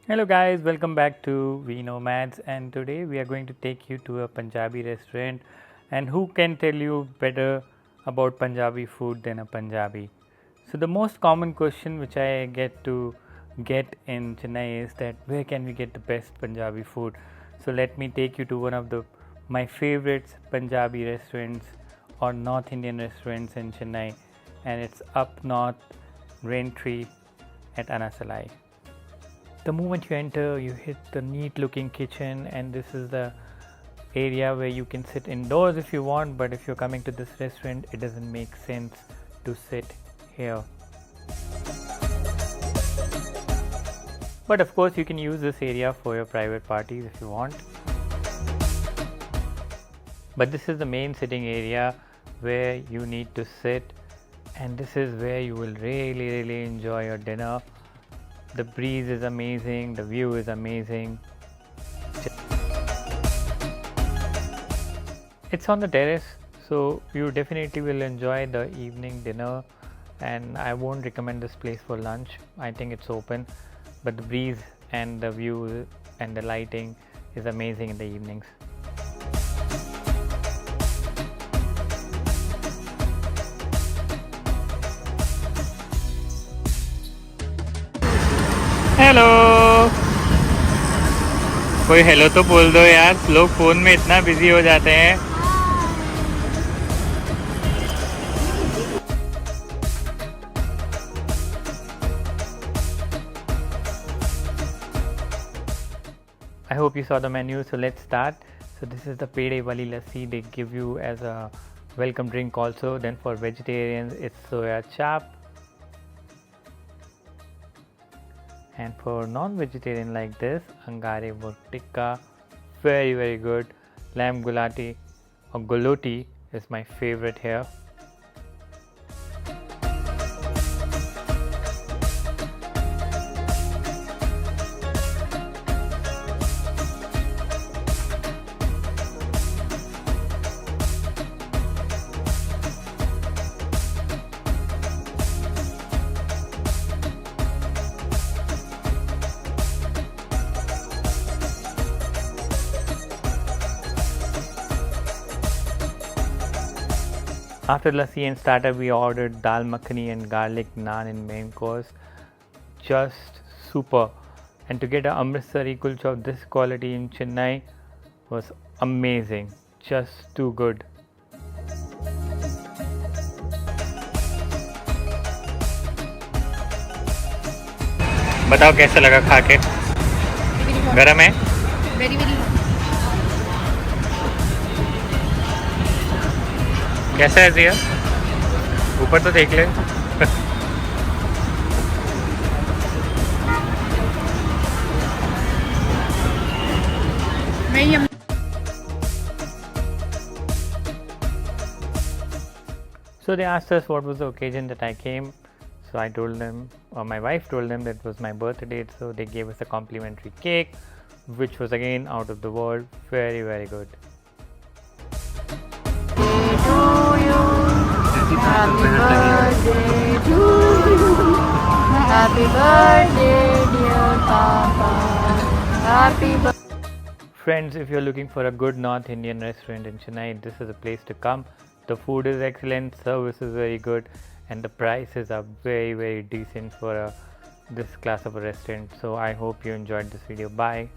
Hello guys, welcome back to We Nomads, and today we are going to take you to a Punjabi restaurant. And who can tell you better about Punjabi food than a Punjabi? So the most common question which I get in Chennai is that where can we get the best Punjabi food? So let me take you to one of the my favorites Punjabi restaurants or North Indian restaurants in Chennai, and it's up north, Raintree at Salai. The moment you enter, you hit the neat looking kitchen, and this is the area where you can sit indoors if you want, but if you're coming to this restaurant, it doesn't make sense to sit here. But of course, you can use this area for your private parties if you want. But this is the main sitting area where you need to sit, and this is where you will really enjoy your dinner. The breeze is amazing, the view is amazing. It's on the terrace, so you definitely will enjoy the evening dinner, and I won't recommend this place for lunch. I think it's open, but the breeze and the view and the lighting is amazing in the evenings. Hello, कोई hello तो बोल दो यार, लोग phone में इतना busy हो जाते हैं. I hope you saw the menu, so let's start. So this is the pede wali lassi they give you as a welcome drink also. Then for vegetarians it's soya chap, and for non-vegetarian like this, angare wo tikka, very good. Lamb gulati or goloti is my favorite here. After lassi and starter, we ordered dal makhani and garlic naan in main course. Just super. And to get a Amritsari kulcha of this quality in Chennai was amazing. Just too good. बताओ कैसा लगा खा के? गरम है? very कैसा है जिया? ऊपर तो देख ले. very So they asked us what was the occasion that I came. So I told them, or my wife told them, that it was my birthday. So they gave us a complimentary cake, which was again out of the world. Very good. Happy birthday to you. Happy birthday, dear Papa. Happy birthday. Friends, if you're looking for a good North Indian restaurant in Chennai, this is a place to come. The food is excellent, service is very good, and the prices are very decent for this class of a restaurant. So I hope you enjoyed this video. Bye.